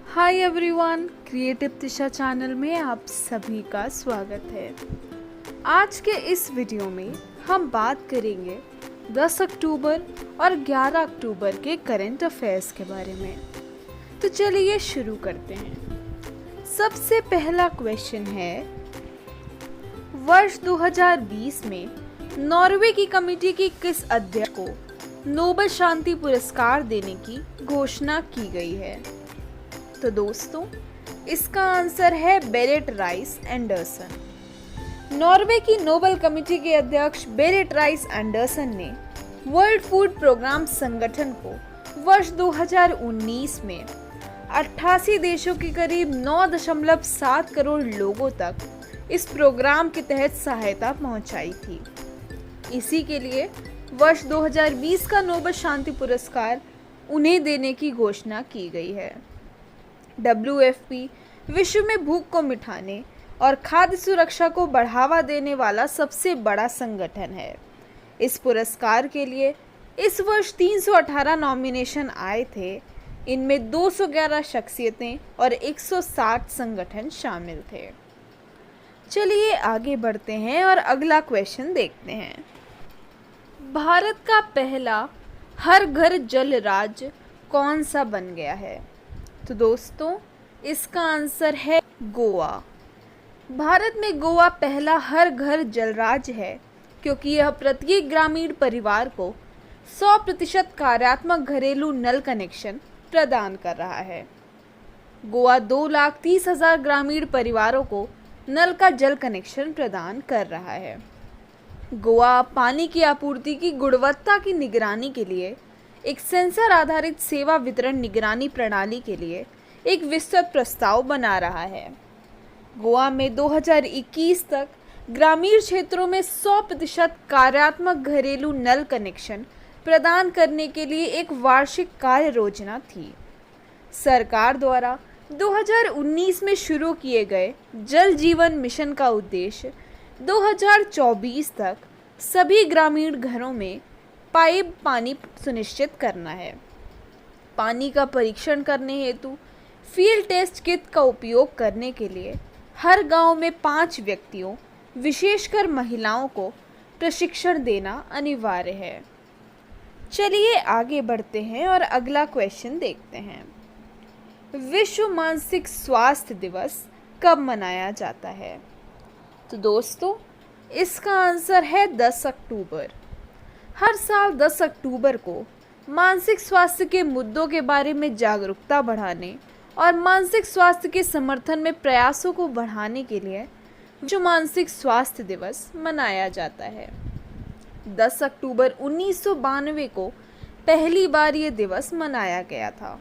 Hi everyone, creative दिशा channel में आप सभी का स्वागत है। आज के इस वीडियो में हम बात करेंगे 10 अक्टूबर और 11 अक्टूबर के करंट अफेयर्स के बारे में। तो चलिए शुरू करते हैं। सबसे पहला क्वेश्चन है, वर्ष 2020 में नॉर्वे की कमेटी की किस अध्यक्ष को नोबेल शांति पुरस्कार देने की घोषणा की गई है? तो दोस्तों, इसका आंसर है बेरेट राइस एंडरसन। नॉर्वे की नोबेल कमेटी के अध्यक्ष बेरेट राइस एंडरसन ने वर्ल्ड फूड प्रोग्राम संगठन को वर्ष 2019 में 88 देशों के करीब 9.7 करोड़ लोगों तक इस प्रोग्राम के तहत सहायता पहुंचाई थी। इसी के लिए वर्ष 2020 का नोबेल शांति पुरस्कार उन्हें देने की घोषणा की गई है। WFP विश्व में भूख को मिटाने और खाद्य सुरक्षा को बढ़ावा देने वाला सबसे बड़ा संगठन है। इस पुरस्कार के लिए इस वर्ष 318 नॉमिनेशन आए थे। इनमें 211 शख्सियतें और 160 संगठन शामिल थे। चलिए आगे बढ़ते हैं और अगला क्वेश्चन देखते हैं। भारत का पहला हर घर जल राज्य कौन सा बन गया है? तो दोस्तों, इसका आंसर है गोवा। भारत में गोवा पहला हर घर जल राज्य है क्योंकि यह प्रत्येक ग्रामीण परिवार को 100% कार्यात्मक घरेलू नल कनेक्शन प्रदान कर रहा है। गोवा 2,30,000 ग्रामीण परिवारों को नल का जल कनेक्शन प्रदान कर रहा है। गोवा पानी की आपूर्ति की गुणवत्ता की निगरानी के लिए एक सेंसर आधारित सेवा वितरण निगरानी प्रणाली के लिए एक विस्तृत प्रस्ताव बना रहा है। गोवा में 2021 तक ग्रामीण क्षेत्रों में 100% कार्यात्मक घरेलू नल कनेक्शन प्रदान करने के लिए एक वार्षिक कार्य योजना थी। सरकार द्वारा 2019 में शुरू किए गए जल जीवन मिशन का उद्देश्य 2024 तक सभी ग्रामीण घरों में पाइप पानी सुनिश्चित करना है। पानी का परीक्षण करने हेतु फील्ड टेस्ट किट का उपयोग करने के लिए हर गांव में 5 व्यक्तियों, विशेषकर महिलाओं को प्रशिक्षण देना अनिवार्य है। चलिए आगे बढ़ते हैं और अगला क्वेश्चन देखते हैं। विश्व मानसिक स्वास्थ्य दिवस कब मनाया जाता है? तो दोस्तों, इसका आंसर है 10 अक्टूबर। हर साल 10 अक्टूबर को मानसिक स्वास्थ्य के मुद्दों के बारे में जागरूकता बढ़ाने और मानसिक स्वास्थ्य के समर्थन में प्रयासों को बढ़ाने के लिए जो मानसिक स्वास्थ्य दिवस मनाया जाता है। 10 अक्टूबर 1992 को पहली बार ये दिवस मनाया गया था।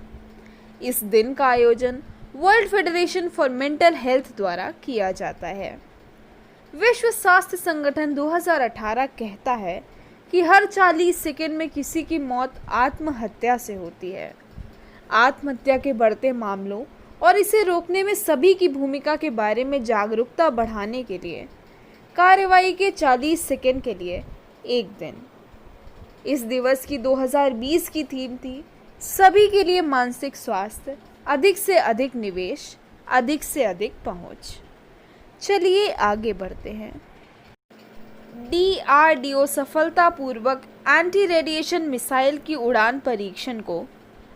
इस दिन का आयोजन world federation for mental health द्वारा किया जाता है। विश्व स्वास्थ्य संगठन 2018 कहता है कि हर 40 सेकंड में किसी की मौत आत्महत्या से होती है। आत्महत्या के बढ़ते मामलों और इसे रोकने में सभी की भूमिका के बारे में जागरूकता बढ़ाने के लिए कार्रवाई के 40 सेकंड के लिए एक दिन। इस दिवस की 2020 की थीम थी, सभी के लिए मानसिक स्वास्थ्य, अधिक से अधिक निवेश, अधिक से अधिक पहुंच। चलिए आगे बढ़ते हैं। DRDO सफलतापूर्वक एंटी रेडिएशन मिसाइल की उड़ान परीक्षण को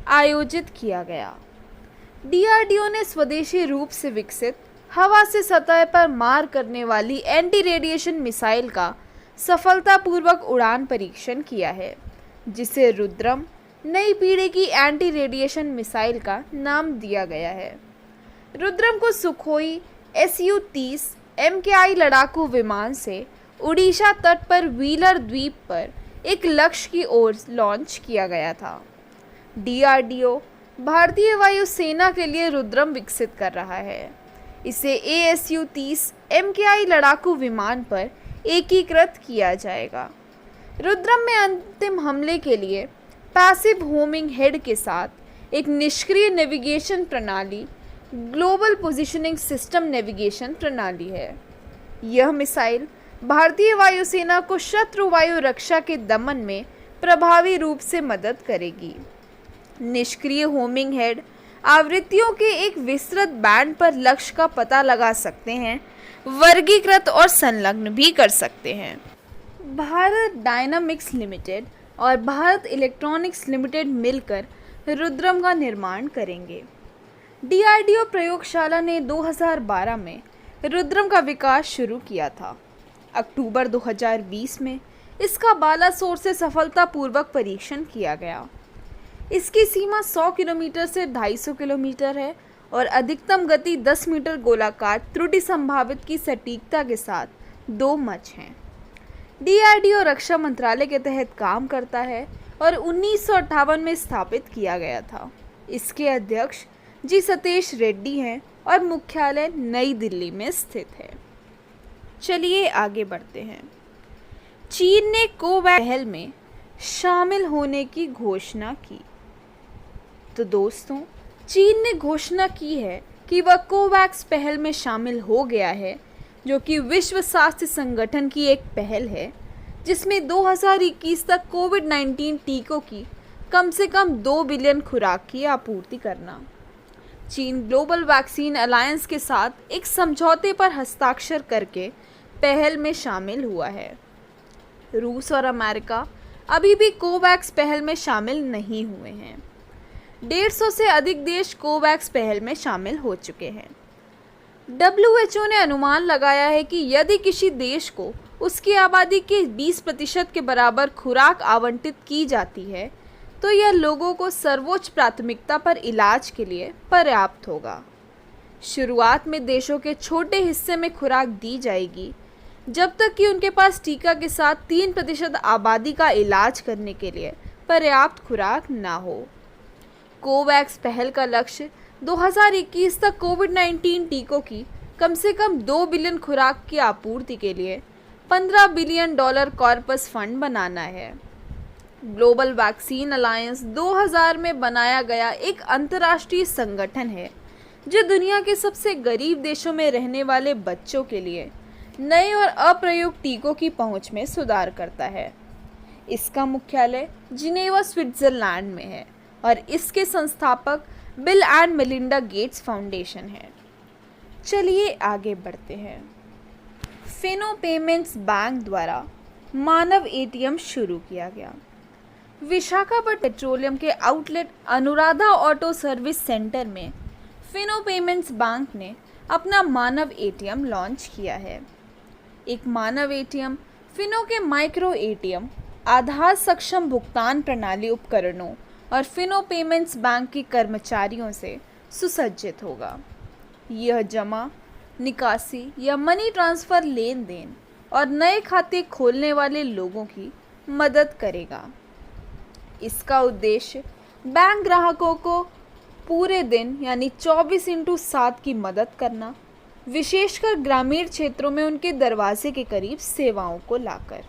आयोजित किया गया। DRDO ने स्वदेशी रूप से विकसित हवा से सतह पर मार करने वाली एंटी रेडिएशन मिसाइल का सफलतापूर्वक उड़ान परीक्षण किया है, जिसे रुद्रम नई पीढ़ी की एंटी रेडिएशन मिसाइल का नाम दिया गया है। रुद्रम को सुखोई Su-30 MKI लड़ाकू विमान से उड़ीसा तट पर व्हीलर द्वीप पर एक लक्ष्य की ओर लॉन्च किया गया था। DRDO भारतीय वायुसेना के लिए रुद्रम विकसित कर रहा है। इसे ASU-30 MKI लड़ाकू विमान पर एकीकृत किया जाएगा। रुद्रम में अंतिम हमले के लिए पैसिव होमिंग हेड के साथ एक निष्क्रिय नेविगेशन प्रणाली ग्लोबल पोजिशनिंग सिस्टम नेविगेशन प्रणाली है। यह मिसाइल भारतीय वायुसेना को शत्रु वायु रक्षा के दमन में प्रभावी रूप से मदद करेगी। निष्क्रिय होमिंग हेड आवृत्तियों के एक विस्तृत बैंड पर लक्ष्य का पता लगा सकते हैं, वर्गीकृत और संलग्न भी कर सकते हैं। भारत डायनामिक्स लिमिटेड और भारत इलेक्ट्रॉनिक्स लिमिटेड मिलकर रुद्रम का निर्माण करेंगे। डीआरडीओ प्रयोगशाला ने 2012 में रुद्रम का विकास शुरू किया था। अक्टूबर 2020 में इसका बालासोर से सफलतापूर्वक परीक्षण किया गया। इसकी सीमा 100 किलोमीटर से 250 किलोमीटर है और अधिकतम गति 10 मीटर गोलाकार त्रुटि संभावित की सटीकता के साथ 2 मच हैं। डीआरडीओ रक्षा मंत्रालय के तहत काम करता है और 1958 में स्थापित किया गया था। इसके अध्यक्ष जी सतीश रेड्डी हैं और मुख्यालय नई दिल्ली में स्थित है। चलिए आगे बढ़ते हैं। चीन ने कोवैक्स पहल में शामिल होने की घोषणा की। तो दोस्तों, चीन ने घोषणा की है कि वह कोवैक्स पहल में शामिल हो गया है, जो कि विश्व स्वास्थ्य संगठन की एक पहल है जिसमें 2021 तक कोविड-19 टीकों की कम से कम 2 बिलियन खुराक की आपूर्ति करना। चीन ग्लोबल वैक्सीन अलायंस के साथ एक समझौते पर हस्ताक्षर करके पहल में शामिल हुआ है। रूस और अमेरिका अभी भी कोवैक्स पहल में शामिल नहीं हुए हैं। 150 से अधिक देश कोवैक्स पहल में शामिल हो चुके हैं। WHO ने अनुमान लगाया है कि यदि किसी देश को उसकी आबादी के 20% के बराबर खुराक आवंटित की जाती है तो यह लोगों को सर्वोच्च प्राथमिकता पर इलाज के लिए पर्याप्त होगा। शुरुआत में देशों के छोटे हिस्से में खुराक दी जाएगी जब तक कि उनके पास टीका के साथ 3% आबादी का इलाज करने के लिए पर्याप्त खुराक ना हो। कोवैक्स पहल का लक्ष्य 2021 तक कोविड-19 टीकों की कम से कम 2 बिलियन खुराक की आपूर्ति के लिए $15 बिलियन कॉर्पस फंड बनाना है। ग्लोबल वैक्सीन अलायंस 2000 में बनाया गया एक अंतर्राष्ट्रीय संगठन है जो दुनिया के सबसे गरीब देशों में रहने वाले बच्चों के लिए नए और अप्रयुक्त टीकों की पहुंच में सुधार करता है। इसका मुख्यालय जिनेवा, स्विट्जरलैंड में है और इसके संस्थापक bill and Melinda Gates foundation है। चलिए आगे बढ़ते हैं। फिनो पेमेंट्स बैंक द्वारा मानव एटीएम शुरू किया गया। विशाखापट्टनम पेट्रोलियम के outlet Anuradha auto service centre में फिनो पेमेंट्स बैंक ने अपना मानव एटीएम लॉन्च किया है। एक मानव एटीएम फिनो के माइक्रो एटीएम, आधार सक्षम भुगतान प्रणाली उपकरणों और फिनो पेमेंट्स बैंक के कर्मचारियों से सुसज्जित होगा। यह जमा, निकासी या मनी ट्रांसफ़र लेन देन और नए खाते खोलने वाले लोगों की मदद करेगा। इसका उद्देश्य बैंक ग्राहकों को पूरे दिन यानी 24/7 की मदद करना, विशेषकर ग्रामीण क्षेत्रों में उनके दरवाजे के करीब सेवाओं को लाकर।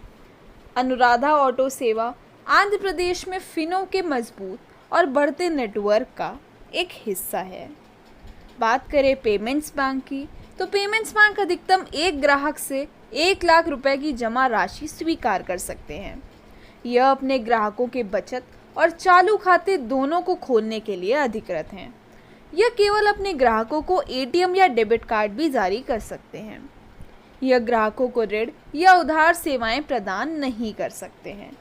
अनुराधा ऑटो सेवा आंध्र प्रदेश में फिनो के मजबूत और बढ़ते नेटवर्क का एक हिस्सा है। बात करें पेमेंट्स बैंक की, तो पेमेंट्स बैंक अधिकतम एक ग्राहक से 1 लाख रुपए की जमा राशि स्वीकार कर सकते हैं। यह अपने ग्राहकों के बचत और चालू खाते दोनों को खोलने के लिए अधिकृत हैं। यह केवल अपने ग्राहकों को एटीएम या डेबिट कार्ड भी जारी कर सकते हैं। यह ग्राहकों को ऋण या उधार सेवाएं प्रदान नहीं कर सकते हैं।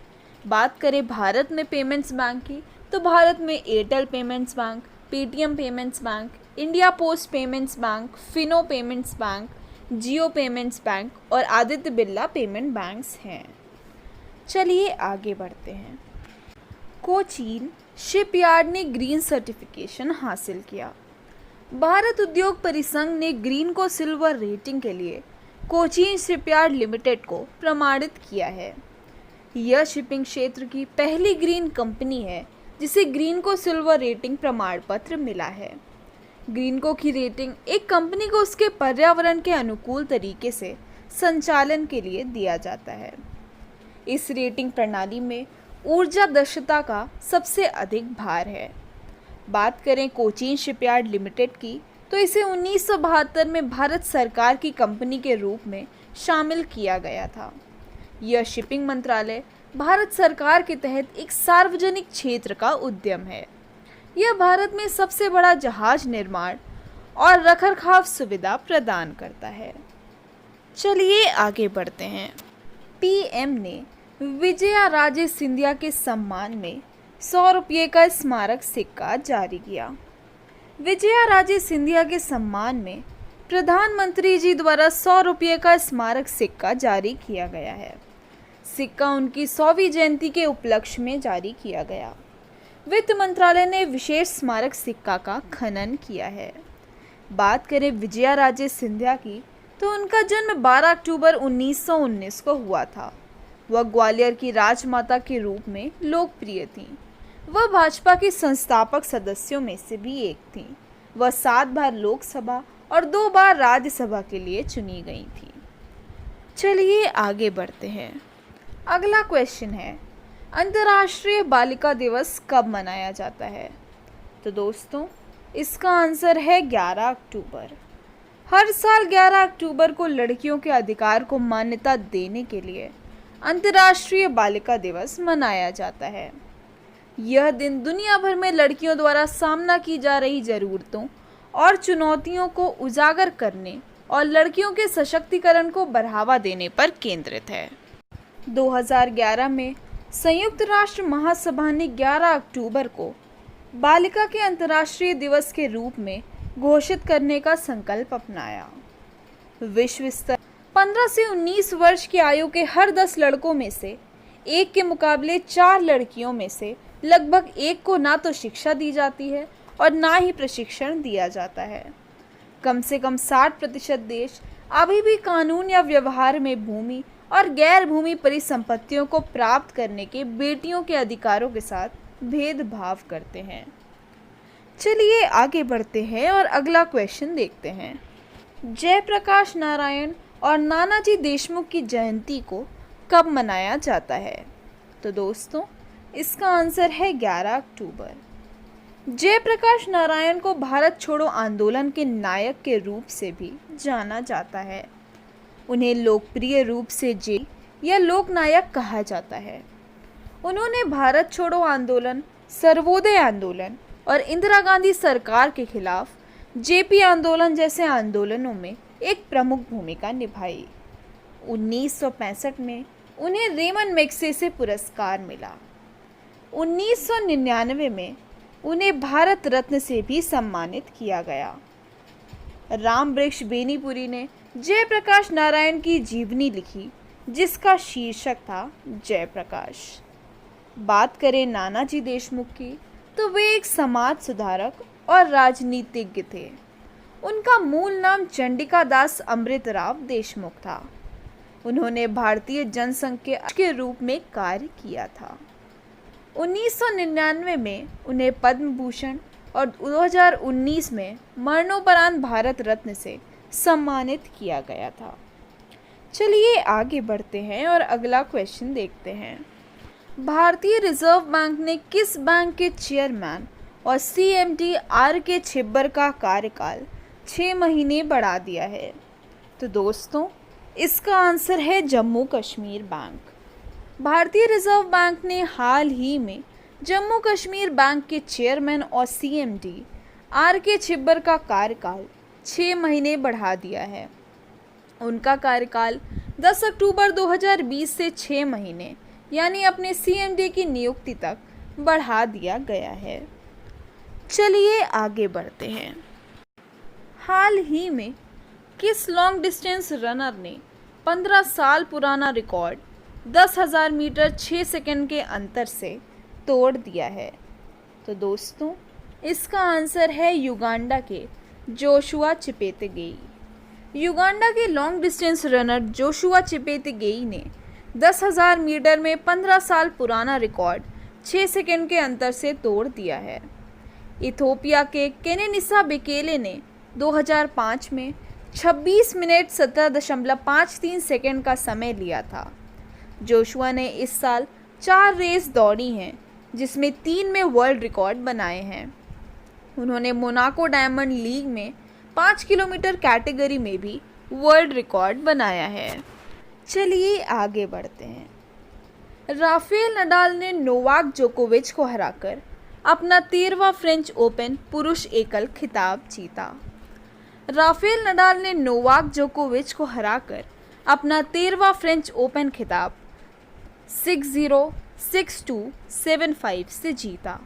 बात करें भारत में पेमेंट्स बैंक की, तो भारत में Airtel payments bank, Paytm payments bank, India post payments bank, Fino payments bank, Jio payments bank और आदित्य बिरला पेमेंट बैंक्स हैं। चलिए आगे बढ़ते हैं। कोचीन शिपयार्ड ने ग्रीन सर्टिफिकेशन हासिल किया। भारत उद्योग परिसंघ ने ग्रीन को सिल्वर रेटिंग के लिए कोचीन शिपयार्ड लिमिटेड को प्रमाणित किया है। यह शिपिंग क्षेत्र की पहली ग्रीन कंपनी है जिसे ग्रीन को सिल्वर रेटिंग प्रमाण पत्र मिला है। ग्रीन को की रेटिंग एक कंपनी को उसके पर्यावरण के अनुकूल तरीके से संचालन के लिए दिया जाता है। इस रेटिंग प्रणाली में ऊर्जा दक्षता का सबसे अधिक भार है। बात करें कोचीन शिपयार्ड लिमिटेड की, तो इसे 1972 में भारत सरकार की कंपनी के रूप में शामिल किया गया था। यह शिपिंग मंत्रालय, भारत सरकार के तहत एक सार्वजनिक क्षेत्र का उद्यम है। यह भारत में सबसे बड़ा जहाज निर्माण और रखरखाव सुविधा प्रदान करता है। चलिए आगे बढ़ते हैं। पीएम ने विजया राजे सिंधिया के सम्मान में 100 रुपये का स्मारक सिक्का जारी किया। विजया राजे सिंधिया के सम्मान में प्रधानमंत्री जी द्वारा 100 रुपये का स्मारक सिक्का जारी किया गया है। सिक्का उनकी 100वीं जयंती के उपलक्ष्य में जारी किया गया। वित्त मंत्रालय ने विशेष स्मारक सिक्का का खनन किया है। बात करें विजया राजे सिंधिया की, तो उनका जन्म 12 अक्टूबर 1919 को हुआ था। वह ग्वालियर की राजमाता के रूप में लोकप्रिय थीं। वह भाजपा की संस्थापक सदस्यों में से भी एक थीं। वह 7 बार लोकसभा और 2 बार राज्यसभा के लिए चुनी गई थीं। चलिए आगे बढ़ते हैं। अगला क्वेश्चन है, अंतर्राष्ट्रीय बालिका दिवस कब मनाया जाता है? तो दोस्तों, इसका आंसर है 11 अक्टूबर। हर साल 11 अक्टूबर को लड़कियों के अधिकार को मान्यता देने के लिए अंतर्राष्ट्रीय बालिका दिवस मनाया जाता है। यह दिन दुनिया भर में लड़कियों द्वारा सामना की जा रही ज़रूरतों और चुनौतियों को उजागर करने और लड़कियों के सशक्तिकरण को बढ़ावा देने पर केंद्रित है। 2011 में संयुक्त राष्ट्र महासभा ने 11 अक्टूबर को बालिका के अंतर्राष्ट्रीय दिवस के रूप में घोषित करने का संकल्प अपनाया। विश्व स्तर 15 से 19 वर्ष की आयु के हर 10 लड़कों में से एक के मुकाबले 4 लड़कियों में से लगभग एक को ना तो शिक्षा दी जाती है और ना ही प्रशिक्षण दिया जाता है। कम से कम 60% देश अभी भी कानून या व्यवहार में भूमि और गैर भूमि परिसंपत्तियों को प्राप्त करने के बेटियों के अधिकारों के साथ भेदभाव करते हैं। चलिए आगे बढ़ते हैं और अगला क्वेश्चन देखते हैं। जयप्रकाश नारायण और नानाजी देशमुख की जयंती को कब मनाया जाता है? तो दोस्तों, इसका आंसर है 11 अक्टूबर। जयप्रकाश नारायण को भारत छोड़ो आंदोलन के नायक के रूप से भी जाना जाता है। उन्हें लोकप्रिय रूप से जे या लोकनायक कहा जाता है। उन्होंने भारत छोड़ो आंदोलन, सर्वोदय आंदोलन और इंदिरा गांधी सरकार के खिलाफ जेपी आंदोलन जैसे आंदोलनों में एक प्रमुख भूमिका निभाई। 1965 में उन्हें रेमन मैग्सेसे पुरस्कार मिला। 1999 में उन्हें भारत रत्न से भी सम्मानित किया गया। राम वृक्ष बेनीपुरी ने जयप्रकाश नारायण की जीवनी लिखी, जिसका शीर्षक था जयप्रकाश। बात करें नानाजी देशमुख की, तो वे एक समाज सुधारक और राजनीतिज्ञ थे। उनका मूल नाम चंडिका दास अमृतराव देशमुख था। उन्होंने भारतीय जनसंघ के रूप में कार्य किया था। 1999 में उन्हें पद्म भूषण और 2019 में मरणोपरांत भारत रत्न से सम्मानित किया गया था। चलिए आगे बढ़ते हैं और अगला क्वेश्चन देखते हैं। भारतीय रिजर्व बैंक ने किस बैंक के चेयरमैन और सीएमडी आर के छिब्बर का कार्यकाल 6 महीने बढ़ा दिया है? तो दोस्तों, इसका आंसर है जम्मू कश्मीर बैंक। भारतीय रिजर्व बैंक ने हाल ही में जम्मू कश्मीर बैंक के चेयरमैन और सीएमडी आर के छिब्बर का कार्यकाल 6 महीने बढ़ा दिया है। उनका कार्यकाल 10 अक्टूबर 2020 से 6 महीने यानी अपने सीएमडी की नियुक्ति तक बढ़ा दिया गया है। चलिए आगे बढ़ते हैं। हाल ही में किस लॉन्ग डिस्टेंस रनर ने 15 साल पुराना रिकॉर्ड 10,000 मीटर 6 सेकंड के अंतर से तोड़ दिया है? तो दोस्तों, इसका आंसर है युगांडा के जोशुआ चिपेतगेई। युगांडा के लॉन्ग डिस्टेंस रनर जोशुआ चिपेतगेई ने 10,000 मीटर में 15 साल पुराना रिकॉर्ड 6 सेकंड के अंतर से तोड़ दिया है। इथोपिया के केनेनिसा बेकेले ने 2005 में 26 मिनट 17.53 सेकंड का समय लिया था। जोशुआ ने इस साल 4 रेस दौड़ी हैं, जिसमें 3 में वर्ल्ड रिकॉर्ड बनाए हैं। उन्होंने मोनाको डायमंड लीग में 5 किलोमीटर कैटेगरी में भी वर्ल्ड रिकॉर्ड बनाया है। चलिए आगे बढ़ते हैं। राफेल नडाल ने नोवाक जोकोविच को हराकर अपना 13वां फ्रेंच ओपन पुरुष एकल खिताब जीता। राफेल नडाल ने नोवाक जोकोविच को हराकर अपना 13वां फ्रेंच ओपन खिताब 6-0, 6-2, 7-5 से जीता।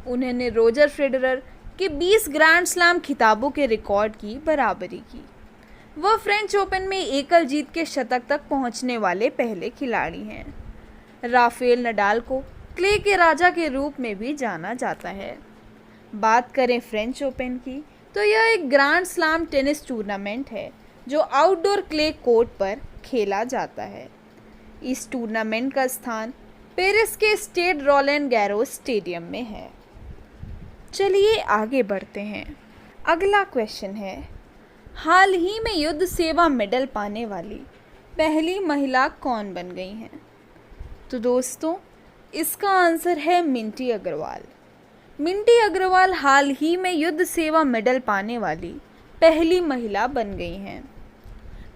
उन्होंने रोजर फेडरर के 20 ग्रैंड स्लैम खिताबों के रिकॉर्ड की बराबरी की। वह फ्रेंच ओपन में एकल जीत के शतक तक पहुंचने वाले पहले खिलाड़ी हैं। राफेल नडाल को क्ले के राजा के रूप में भी जाना जाता है। बात करें फ्रेंच ओपन की तो यह एक ग्रैंड स्लैम टेनिस टूर्नामेंट है जो आउटडोर क्ले कोर्ट पर खेला जाता है। इस टूर्नामेंट का स्थान पेरिस के स्टेड रोलैंड गैरोस स्टेडियम में है। चलिए आगे बढ़ते हैं। अगला क्वेश्चन है, हाल ही में युद्ध सेवा मेडल पाने वाली पहली महिला कौन बन गई हैं? तो दोस्तों, इसका आंसर है मिंटी अग्रवाल। मिंटी अग्रवाल हाल ही में युद्ध सेवा मेडल पाने वाली पहली महिला बन गई हैं।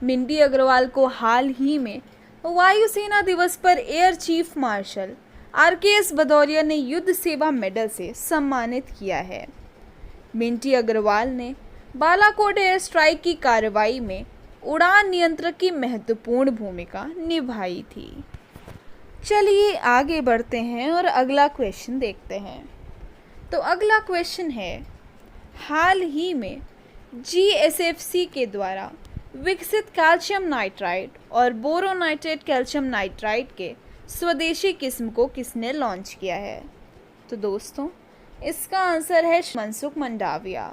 मिंटी अग्रवाल को हाल ही में वायुसेना दिवस पर air chief marshal RKS Bhadauria ने युद्ध सेवा मेडल से सम्मानित किया है। मिंटी अग्रवाल ने बालाकोट एयर स्ट्राइक की कार्रवाई में उड़ान नियंत्रक की महत्वपूर्ण भूमिका निभाई थी। चलिए आगे बढ़ते हैं और अगला क्वेश्चन देखते हैं। तो अगला क्वेश्चन है, हाल ही में GSFC के द्वारा विकसित कैल्शियम नाइट्राइट और बोरोनाइट्रेट कैल्शियम नाइट्राइट के स्वदेशी किस्म को किसने लॉन्च किया है? तो दोस्तों, इसका आंसर है मनसुख मंडाविया।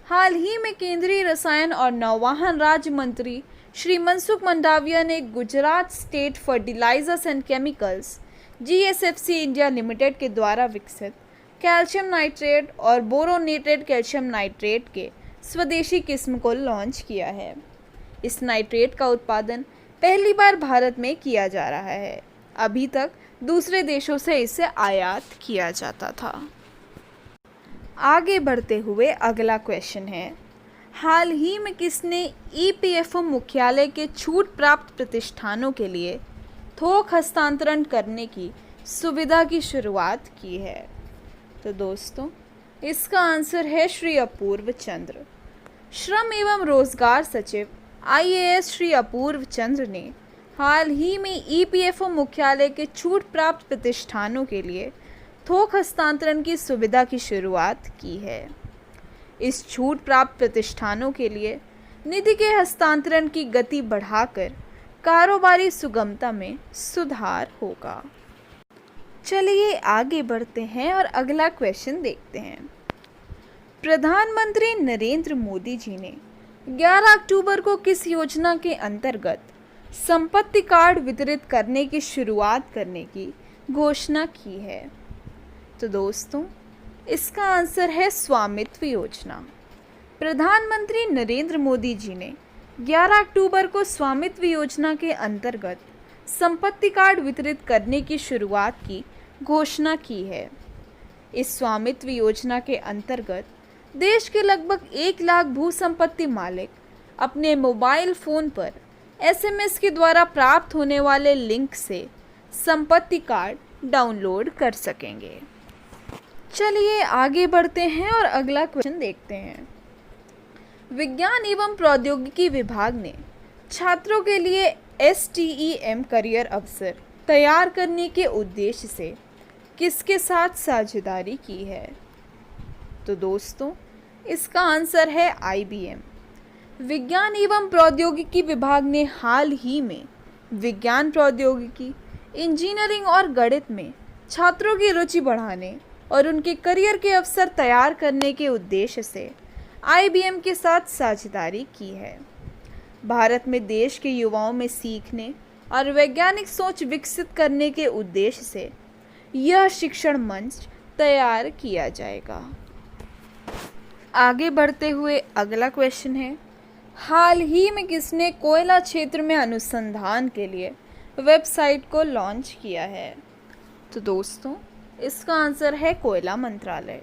हाल ही में केंद्रीय रसायन और नौवहन राज्य मंत्री श्री मनसुख मंडाविया ने Gujarat State Fertilizers and Chemicals GSFC India Limited के द्वारा विकसित कैल्शियम नाइट्रेट और बोरोनेटेड कैल्शियम नाइट्रेट के स्वदेशी किस्म को लॉन्च किया है। इस नाइट्रेट का उत्पादन पहली बार भारत में किया जा रहा है। अभी तक दूसरे देशों से इसे आयात किया जाता था। आगे बढ़ते हुए अगला क्वेश्चन है, हाल ही में किसने EPFO मुख्यालय के छूट प्राप्त प्रतिष्ठानों के लिए थोक हस्तांतरण करने की सुविधा की शुरुआत की है? तो दोस्तों, इसका आंसर है श्री अपूर्व चंद्र। श्रम एवं रोजगार सचिव IAS श्री अपूर्व चंद्र ने हाल ही में EPFO मुख्यालय के छूट प्राप्त प्रतिष्ठानों के लिए थोक हस्तांतरण की सुविधा की शुरुआत की है। इस छूट प्राप्त प्रतिष्ठानों के लिए निधि के हस्तांतरण की गति बढ़ाकर कारोबारी सुगमता में सुधार होगा। चलिए आगे बढ़ते हैं और अगला क्वेश्चन देखते हैं। प्रधानमंत्री नरेंद्र मोदी जी ने 11 अक्टूबर को किस योजना के अंतर्गत संपत्ति कार्ड वितरित करने की शुरुआत करने की घोषणा की है? तो दोस्तों, इसका आंसर है स्वामित्व योजना। प्रधानमंत्री नरेंद्र मोदी जी ने 11 अक्टूबर को स्वामित्व योजना के अंतर्गत संपत्ति कार्ड वितरित करने की शुरुआत की घोषणा की है। इस स्वामित्व योजना के अंतर्गत देश के लगभग 1 लाख भू संपत्ति मालिक अपने मोबाइल फ़ोन पर SMS के द्वारा प्राप्त होने वाले लिंक से संपत्ति कार्ड डाउनलोड कर सकेंगे। चलिए आगे बढ़ते हैं और अगला क्वेश्चन देखते हैं। विज्ञान एवं प्रौद्योगिकी विभाग ने छात्रों के लिए STEM करियर अवसर तैयार करने के उद्देश्य से किसके साथ साझेदारी की है? तो दोस्तों, इसका आंसर है IBM। विज्ञान एवं प्रौद्योगिकी विभाग ने हाल ही में विज्ञान प्रौद्योगिकी, इंजीनियरिंग और गणित में छात्रों की रुचि बढ़ाने और उनके करियर के अवसर तैयार करने के उद्देश्य से IBM के साथ साझेदारी की है। भारत में देश के युवाओं में सीखने और वैज्ञानिक सोच विकसित करने के उद्देश्य से यह शिक्षण मंच तैयार किया जाएगा। आगे बढ़ते हुए अगला क्वेश्चन है, हाल ही में किसने कोयला क्षेत्र में अनुसंधान के लिए वेबसाइट को लॉन्च किया है? तो दोस्तों, इसका आंसर है कोयला मंत्रालय।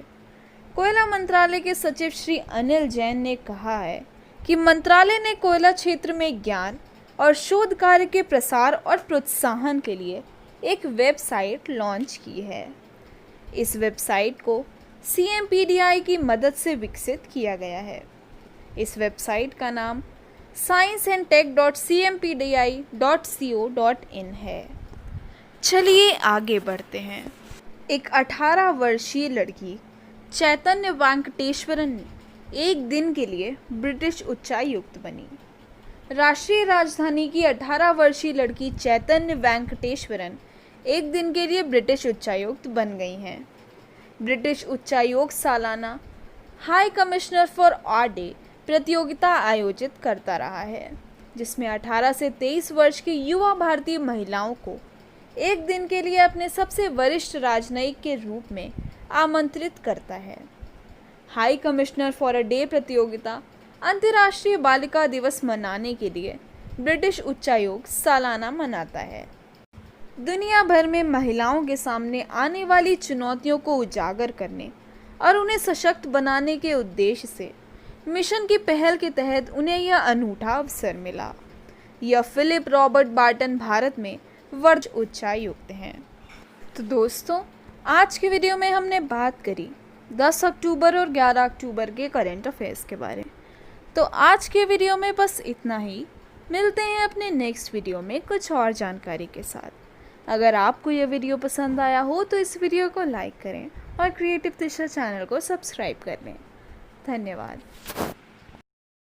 कोयला मंत्रालय के सचिव श्री अनिल जैन ने कहा है कि मंत्रालय ने कोयला क्षेत्र में ज्ञान और शोध कार्य के प्रसार और प्रोत्साहन के लिए एक वेबसाइट लॉन्च की है। इस वेबसाइट को CMPDI की मदद से विकसित किया गया है। इस वेबसाइट का नाम scienceandtech.cmpdi.co.in है। चलिए आगे बढ़ते हैं। एक 18 वर्षीय लड़की चैतन्य वेंकटेश्वरन एक दिन के लिए ब्रिटिश उच्चायुक्त बनी। राष्ट्रीय राजधानी की 18 वर्षीय लड़की चैतन्य वेंकटेश्वरन एक दिन के लिए ब्रिटिश उच्चायुक्त बन गई हैं। ब्रिटिश उच्चायोग सालाना high commissioner for our day प्रतियोगिता आयोजित करता रहा है, जिसमें 18 से 23 वर्ष की युवा भारतीय महिलाओं को एक दिन के लिए अपने सबसे वरिष्ठ राजनयिक के रूप में आमंत्रित करता है। High commissioner for a day प्रतियोगिता अंतर्राष्ट्रीय बालिका दिवस मनाने के लिए ब्रिटिश उच्चायोग सालाना मनाता है। दुनिया भर में महिलाओं के सामने आने वाली चुनौतियों को उजागर करने और उन्हें सशक्त बनाने के उद्देश्य से मिशन की पहल के तहत उन्हें यह अनूठा अवसर मिला। यह फिलिप रॉबर्ट बार्टन भारत में वर्ष उच्चायुक्त हैं। तो दोस्तों, आज के वीडियो में हमने बात करी 10 अक्टूबर और 11 अक्टूबर के करंट अफेयर्स के बारे में। तो आज के वीडियो में बस इतना ही। मिलते हैं अपने नेक्स्ट वीडियो में कुछ और जानकारी के साथ। अगर आपको यह वीडियो पसंद आया हो तो इस वीडियो को लाइक करें और क्रिएटिव दिशा चैनल को सब्सक्राइब कर लें। धन्यवाद।